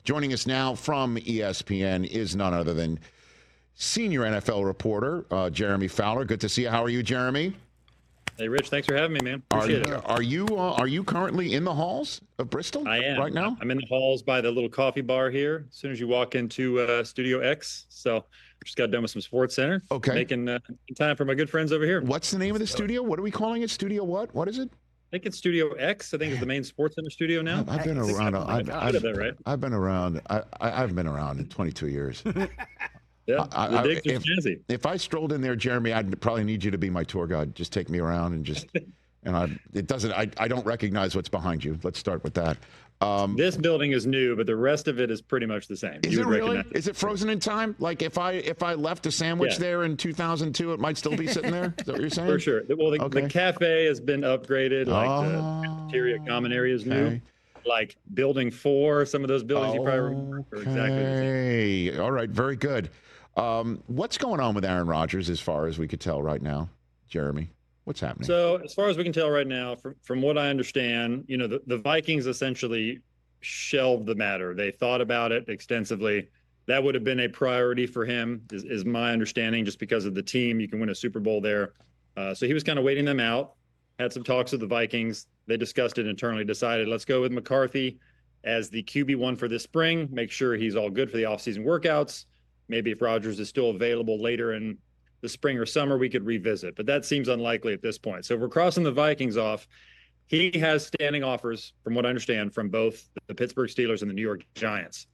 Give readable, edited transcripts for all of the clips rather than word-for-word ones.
Joining us now from ESPN is none other than senior NFL reporter Jeremy Fowler. Good to see you. How are you, Jeremy? Hey, Rich. Thanks for having me, man. Appreciate it. Are you currently in the halls of Bristol? I am right now. I'm in the halls by the little coffee bar here. As soon as you walk into Studio X, so just got done with some Sports Center. Okay. Making time for my good friends over here. What's the name of the studio? What are we calling it? Studio what? What is it? I think it's Studio X. I think it's the main Sports Center studio now. I've been around. Right? I've been around. I've been around in 22 years. Yeah, if I strolled in there, Jeremy, I'd probably need you to be my tour guide. Just take me around and just, I don't recognize what's behind you. Let's start with that. This building is new, but the rest of it is pretty much the same. Is it really? Is it frozen in time? Like if I left a sandwich there in 2002, it might still be sitting there? Is that what you're saying? For sure. Well, the cafe has been upgraded. Like the cafeteria common area is new. Like Building 4, some of those buildings you probably remember are exactly the same. All right, very good. What's going on with Aaron Rodgers as far as we could tell right now, Jeremy? What's happening? So as far as we can tell right now, from what I understand, the Vikings essentially shelved the matter. They thought about it extensively. That would have been a priority for him, is my understanding, just because of the team. You can win a Super Bowl there. So he was kind of waiting them out, had some talks with the Vikings. They discussed it internally, decided let's go with McCarthy as the QB1 for this spring, make sure he's all good for the offseason workouts. Maybe if Rodgers is still available later in the spring or summer, we could revisit. But that seems unlikely at this point. So if we're crossing the Vikings off, he has standing offers, from what I understand, from both the Pittsburgh Steelers and the New York Giants.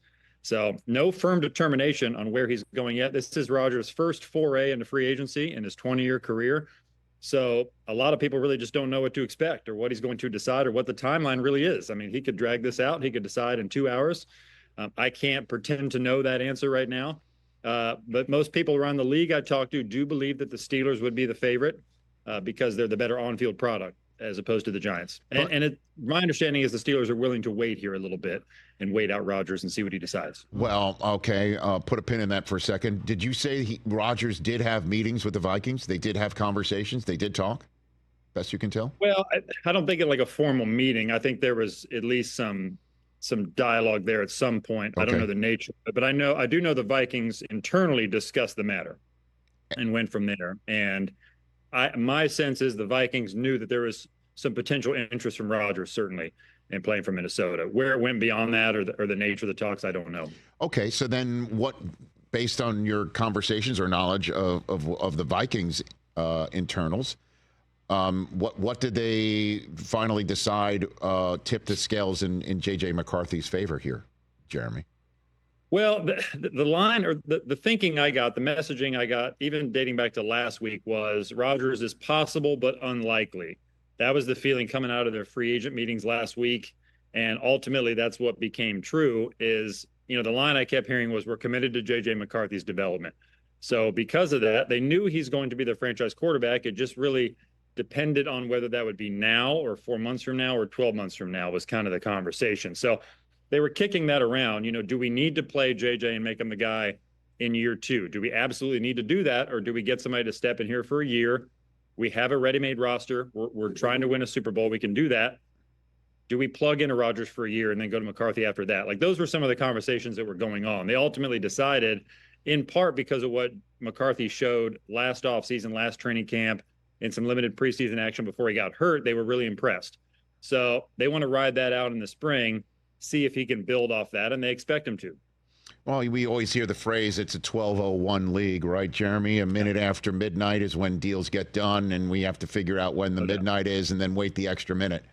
So no firm determination on where he's going yet. This is Rodgers' first foray into free agency in his 20-year career. So a lot of people really just don't know what to expect or what he's going to decide or what the timeline really is. I mean, he could drag this out. He could decide in 2 hours. I can't pretend to know that answer right now. But most people around the league I talked to do believe that the Steelers would be the favorite because they're the better on-field product as opposed to the Giants. My understanding is the Steelers are willing to wait here a little bit and wait out Rodgers and see what he decides. Well, okay, put a pin in that for a second. Did you say Rodgers did have meetings with the Vikings? They did have conversations? They did talk? Best you can tell? Well, I don't think it like a formal meeting. I think there was at least some dialogue there at some point. Okay. I don't know the nature, but I do know the Vikings internally discussed the matter and went from there. And my sense is the Vikings knew that there was some potential interest from Rodgers, certainly, in playing for Minnesota. Where it went beyond that or the nature of the talks, I don't know. Okay, so then what, based on your conversations or knowledge of the Vikings internals, what did they finally decide tip the scales in JJ McCarthy's favor here, Jeremy? Well, the line or the thinking I got, the messaging I got, even dating back to last week, was Rodgers is possible but unlikely. That was the feeling coming out of their free agent meetings last week. And ultimately, that's what became true is, the line I kept hearing was we're committed to JJ McCarthy's development. So because of that, they knew he's going to be their franchise quarterback. It just really depended on whether that would be now or 4 months from now or 12 months from now was kind of the conversation. So they were kicking that around. Do we need to play JJ and make him the guy in year 2? Do we absolutely need to do that? Or do we get somebody to step in here for a year? We have a ready-made roster. We're trying to win a Super Bowl. We can do that. Do we plug in a Rodgers for a year and then go to McCarthy after that? Like, those were some of the conversations that were going on. They ultimately decided, in part because of what McCarthy showed last offseason, last training camp, in some limited preseason action before he got hurt, they were really impressed. So they want to ride that out in the spring, see if he can build off that, and they expect him to. Well, we always hear the phrase, it's a 12:01 league, right, Jeremy? A minute after midnight is when deals get done, and we have to figure out when the midnight is and then wait the extra minute.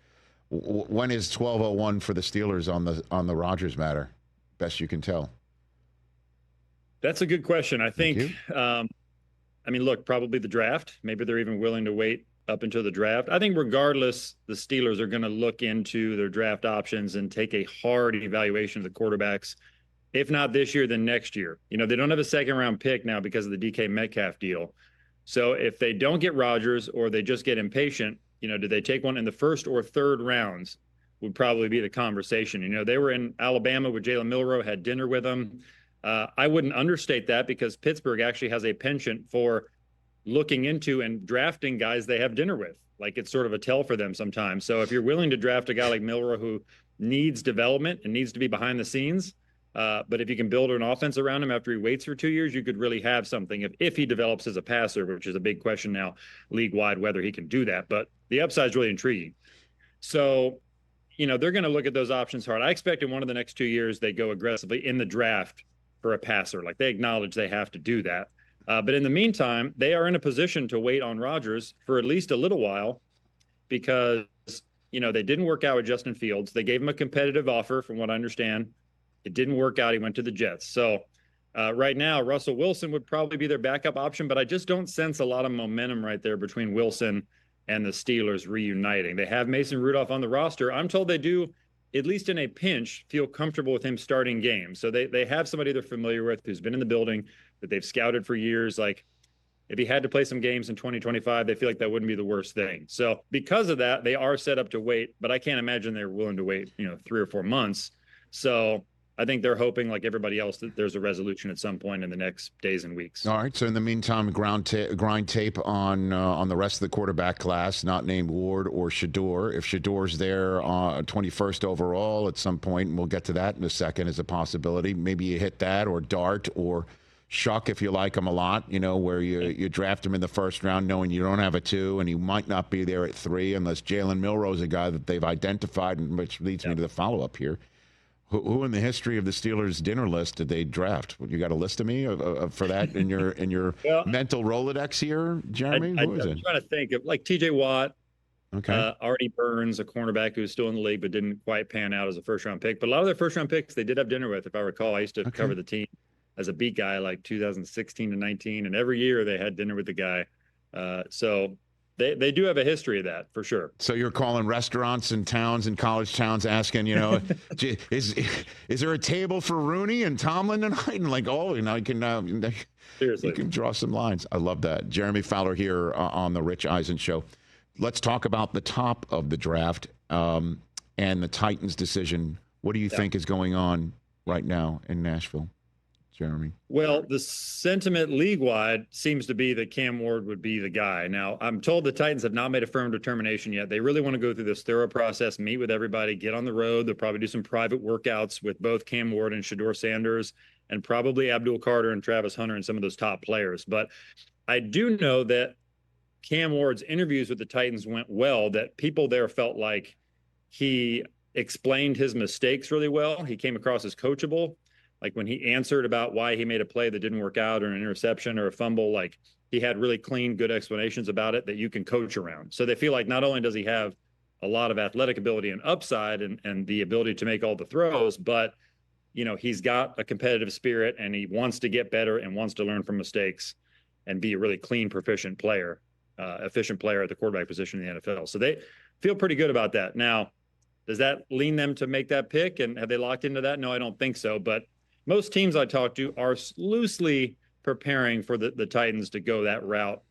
When is 12:01 for the Steelers on the Rodgers matter? Best you can tell. That's a good question. I think, look, probably the draft. Maybe they're even willing to wait up until the draft. I think regardless, the Steelers are going to look into their draft options and take a hard evaluation of the quarterbacks. If not this year, then next year. They don't have a second-round pick now because of the DK Metcalf deal. So if they don't get Rodgers or they just get impatient, do they take one in the first or third rounds would probably be the conversation. They were in Alabama with Jalen Milroe, had dinner with him. I wouldn't understate that because Pittsburgh actually has a penchant for looking into and drafting guys they have dinner with. Like, it's sort of a tell for them sometimes. So if you're willing to draft a guy like Milroe who needs development and needs to be behind the scenes, But if you can build an offense around him after he waits for 2 years, you could really have something if he develops as a passer, which is a big question now league wide, whether he can do that. But the upside is really intriguing. So, they're going to look at those options hard. I expect in one of the next 2 years, they go aggressively in the draft for a passer. Like, they acknowledge they have to do that. But in the meantime, they are in a position to wait on Rodgers for at least a little while because, they didn't work out with Justin Fields. They gave him a competitive offer, from what I understand. It didn't work out. He went to the Jets. So right now, Russell Wilson would probably be their backup option, but I just don't sense a lot of momentum right there between Wilson and the Steelers reuniting. They have Mason Rudolph on the roster. I'm told they do, at least in a pinch, feel comfortable with him starting games. So they have somebody they're familiar with who's been in the building that they've scouted for years. Like, if he had to play some games in 2025, they feel like that wouldn't be the worst thing. So because of that, they are set up to wait, but I can't imagine they're willing to wait, 3 or 4 months. So I think they're hoping, like everybody else, that there's a resolution at some point in the next days and weeks. All right. So in the meantime, grind tape on the rest of the quarterback class, not named Ward or Shedeur. If Shedeur's there 21st overall at some point, and we'll get to that in a second as a possibility, maybe you hit that, or Dart, or Shuck if you like him a lot, where you draft him in the first round knowing you don't have a 2 and he might not be there at 3 unless Jalen Milroe is a guy that they've identified, and which leads me to the follow-up here. Who in the history of the Steelers dinner list did they draft? You got a list of me for that in your mental Rolodex here, Jeremy? Who is it? I'm trying to think of, like, T.J. Watt, okay, Artie Burns, a cornerback who's still in the league but didn't quite pan out as a first-round pick. But a lot of their first-round picks they did have dinner with, if I recall. I used to cover the team as a beat guy, like 2016 to 19, and every year they had dinner with the guy. So they do have a history of that, for sure. So you're calling restaurants and towns and college towns asking, is there a table for Rooney and Tomlin tonight? And like, you can seriously, you can draw some lines. I love that. Jeremy Fowler here on the Rich Eisen Show. Let's talk about the top of the draft and the Titans' decision. What do you think is going on right now in Nashville, Jeremy? Well, the sentiment league-wide seems to be that Cam Ward would be the guy. Now, I'm told the Titans have not made a firm determination yet. They really want to go through this thorough process, meet with everybody, get on the road. They'll probably do some private workouts with both Cam Ward and Shadour Sanders, and probably Abdul Carter and Travis Hunter and some of those top players. But I do know that Cam Ward's interviews with the Titans went well, that people there felt like he explained his mistakes really well. He came across as coachable. Like, when he answered about why he made a play that didn't work out, or an interception or a fumble, like, he had really clean, good explanations about it that you can coach around. So they feel like not only does he have a lot of athletic ability and upside and the ability to make all the throws, but, he's got a competitive spirit and he wants to get better and wants to learn from mistakes and be a really clean, efficient player at the quarterback position in the NFL. So they feel pretty good about that. Now, does that lean them to make that pick? And have they locked into that? No, I don't think so. But most teams I talk to are loosely preparing for the Titans to go that route.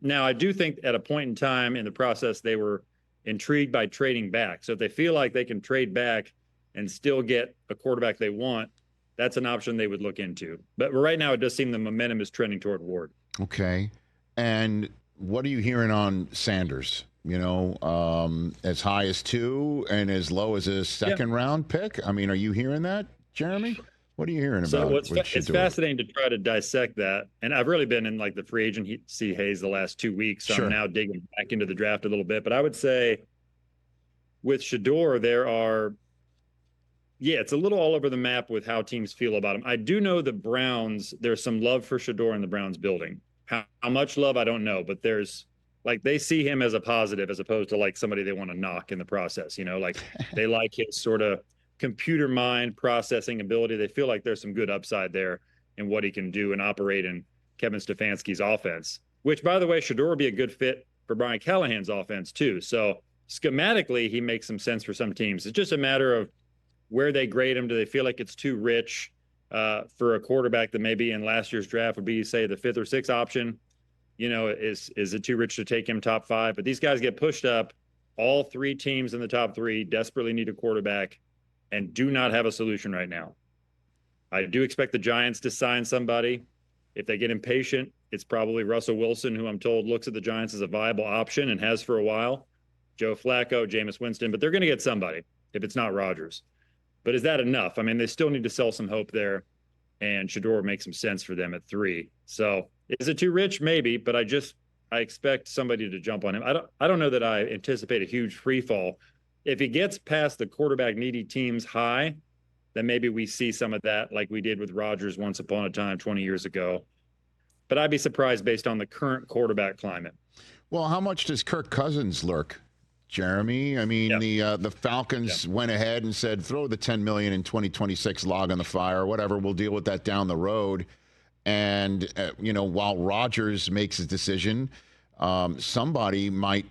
Now, I do think at a point in time in the process, they were intrigued by trading back. So if they feel like they can trade back and still get a quarterback they want, that's an option they would look into. But right now, it does seem the momentum is trending toward Ward. Okay. And what are you hearing on Sanders? As high as 2 and as low as a second round pick? I mean, are you hearing that, Jeremy? What are you hearing about? So it's fascinating to try to dissect that. And I've really been in, like, the free agency haze the last 2 weeks. So I'm now digging back into the draft a little bit. But I would say with Shedeur, it's a little all over the map with how teams feel about him. I do know the Browns, there's some love for Shedeur in the Browns building. How much love, I don't know. But there's, like, they see him as a positive as opposed to, like, somebody they want to knock in the process. Like, they like his sort of computer mind processing ability. They feel like there's some good upside there in what he can do and operate in Kevin Stefanski's offense, which, by the way, Shedeur would be a good fit for Brian Callahan's offense too. So schematically, he makes some sense for some teams. It's just a matter of where they grade him. Do they feel like it's too rich for a quarterback that maybe in last year's draft would be, say, the 5th or 6th option? Is it too rich to take him top 5? But these guys get pushed up. All 3 teams in the top 3 desperately need a quarterback and do not have a solution right now. I do expect the Giants to sign somebody. If they get impatient, it's probably Russell Wilson, who I'm told looks at the Giants as a viable option and has for a while. Joe Flacco, Jameis Winston, but they're going to get somebody if it's not Rodgers. But is that enough? I mean, they still need to sell some hope there, and Shedeur makes some sense for them at 3. So is it too rich? Maybe, but I expect somebody to jump on him. I don't know that I anticipate a huge free fall. If he gets past the quarterback needy teams high, then maybe we see some of that like we did with Rodgers once upon a time 20 years ago. But I'd be surprised based on the current quarterback climate. Well, how much does Kirk Cousins lurk, Jeremy? I mean, the Falcons went ahead and said, throw the $10 million in 2026 log on the fire, whatever. We'll deal with that down the road. And, while Rodgers makes his decision, somebody might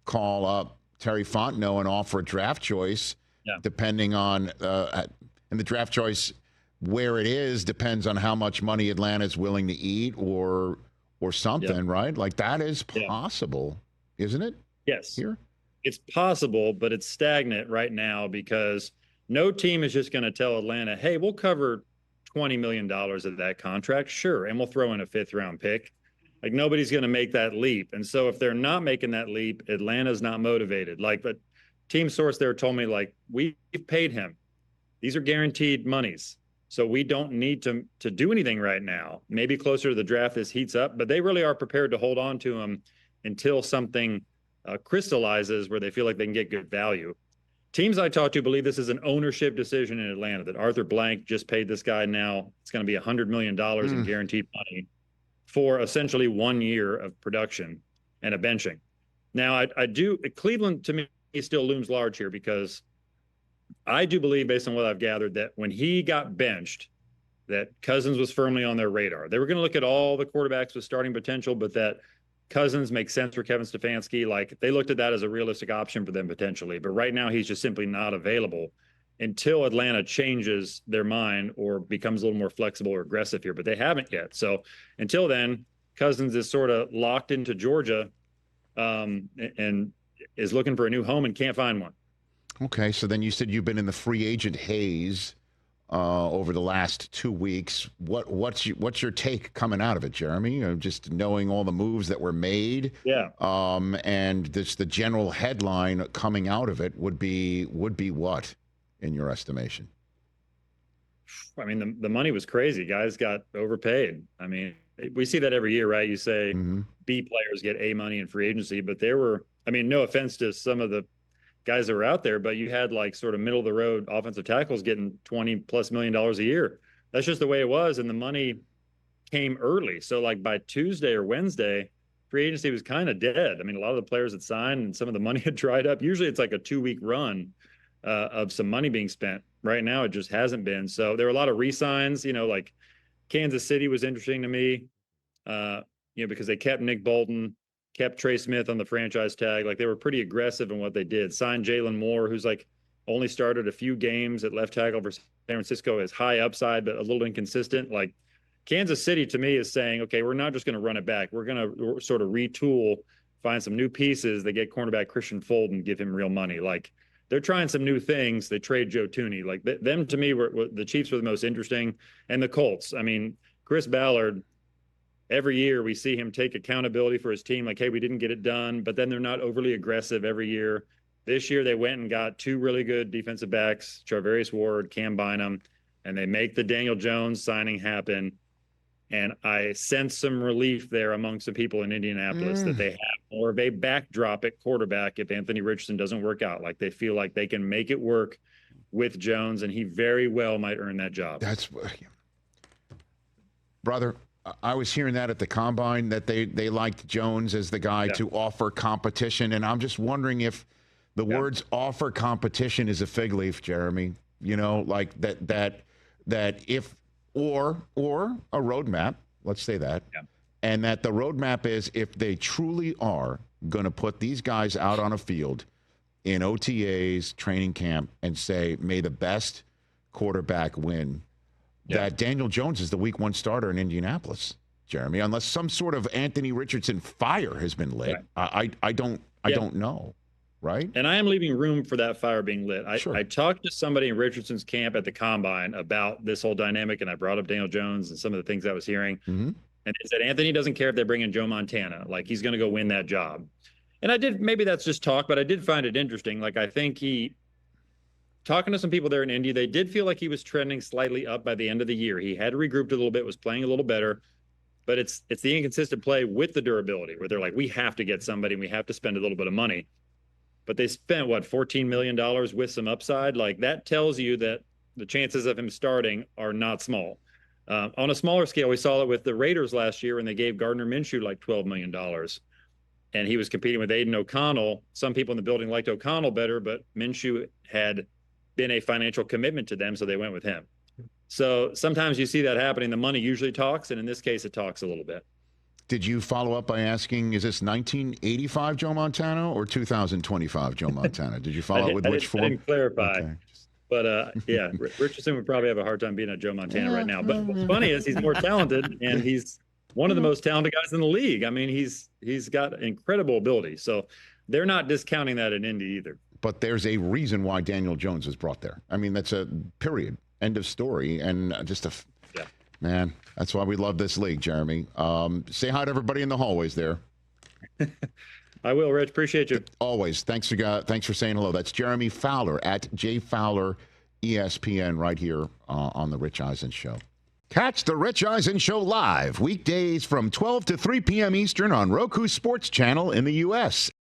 call up Terry Fontenot and offer a draft choice, depending on and the draft choice where it is depends on how much money Atlanta's willing to eat or something, right? Like that is possible, isn't it? Yes. Here? It's possible, but it's stagnant right now because no team is just going to tell Atlanta, hey, we'll cover $20 million of that contract. Sure. And we'll throw in a 5th-round pick. Like nobody's going to make that leap. And so if they're not making that leap, Atlanta's not motivated. Like the team source there told me, like, we've paid him. These are guaranteed monies. So we don't need to do anything right now. Maybe closer to the draft, this heats up, but they really are prepared to hold on to him until something crystallizes where they feel like they can get good value. Teams I talk to believe this is an ownership decision in Atlanta, that Arthur Blank just paid this guy now. It's going to be $100 million in guaranteed money for essentially 1 year of production and a benching. Now, Cleveland to me still looms large here because I do believe, based on what I've gathered, that when he got benched, that Cousins was firmly on their radar. They were going to look at all the quarterbacks with starting potential, but that Cousins makes sense for Kevin Stefanski. Like they looked at that as a realistic option for them potentially. But right now he's just simply not available until Atlanta changes their mind or becomes a little more flexible or aggressive here. But they haven't yet. So until then, Cousins is sort of locked into Georgia and is looking for a new home and can't find one. Okay, so then you said you've been in the free agent haze over the last 2 weeks. What's your take coming out of it, Jeremy? Just knowing all the moves that were made. Yeah. And the general headline coming out of it would be what, in your estimation? I mean, the money was crazy. Guys got overpaid. I mean, we see that every year, right? You say B players get A money in free agency, but there were, I mean, no offense to some of the guys that were out there, but you had like sort of middle of the road offensive tackles getting $20+ million a year. That's just the way it was. And the money came early. So like by Tuesday or Wednesday, free agency was kind of dead. I mean, a lot of the players had signed and some of the money had dried up. Usually it's like a 2-week run of some money being spent. Right now, it just hasn't been. So there were a lot of re-signs, like Kansas City was interesting to me, because they kept Nick Bolton, kept Trey Smith on the franchise tag. Like they were pretty aggressive in what they did. Signed Jalen Moore, who's like only started a few games at left tackle for San Francisco, is high upside, but a little inconsistent. Like Kansas City to me is saying, okay, we're not just going to run it back. We're going to sort of retool, find some new pieces. They get cornerback Christian Fulton, give him real money. Like they're trying some new things. They trade Joe Thuney. Like them to me were the Chiefs were the most interesting, and the Colts. I mean, Chris Ballard, every year we see him take accountability for his team. Like, hey, we didn't get it done, but then they're not overly aggressive every year. This year they went and got 2 really good defensive backs, Charvarius Ward, Cam Bynum, and they make the Daniel Jones signing happen. And I sense some relief there among some people in Indianapolis that they have more of a backdrop at quarterback if Anthony Richardson doesn't work out. Like they feel like they can make it work with Jones, and he very well might earn that job. That's brother. I was hearing that at the combine that they liked Jones as the guy to offer competition, and I'm just wondering if the words "offer competition" is a fig leaf, Jeremy. Like that if. Or a roadmap, let's say that, and that the roadmap is if they truly are going to put these guys out on a field in OTAs, training camp, and say, may the best quarterback win, that Daniel Jones is the week 1 starter in Indianapolis, Jeremy, unless some sort of Anthony Richardson fire has been lit. Right. I don't know. Right. And I am leaving room for that fire being lit. I talked to somebody in Richardson's camp at the combine about this whole dynamic, and I brought up Daniel Jones and some of the things I was hearing. And they said, Anthony doesn't care if they bring in Joe Montana. Like, he's going to go win that job. And maybe that's just talk, but I did find it interesting. Like, I think talking to some people there in Indy, they did feel like he was trending slightly up by the end of the year. He had regrouped a little bit, was playing a little better, but it's the inconsistent play with the durability where they're like, we have to get somebody and we have to spend a little bit of money. But they spent $14 million with some upside. Like, that tells you that the chances of him starting are not small. On a smaller scale, we saw it with the Raiders last year when they gave Gardner Minshew like $12 million. And he was competing with Aiden O'Connell. Some people in the building liked O'Connell better, but Minshew had been a financial commitment to them, so they went with him. So sometimes you see that happening. The money usually talks, and in this case, it talks a little bit. Did you follow up by asking, is this 1985 Joe Montana or 2025 Joe Montana? Did you follow up with which form? I didn't clarify. Okay. But yeah, Richardson would probably have a hard time being a Joe Montana right now. But what's funny is he's more talented, and he's one of the most talented guys in the league. I mean, he's got incredible ability. So they're not discounting that in Indy either. But there's a reason why Daniel Jones was brought there. I mean, that's a period. End of story. And just man, that's why we love this league, Jeremy. Say hi to everybody in the hallways there. I will, Rich. Appreciate you. Always. Thanks for saying hello. That's Jeremy Fowler at JFowler ESPN right here on the Rich Eisen Show. Catch the Rich Eisen Show live weekdays from 12 to 3 p.m. Eastern on Roku Sports Channel in the U.S.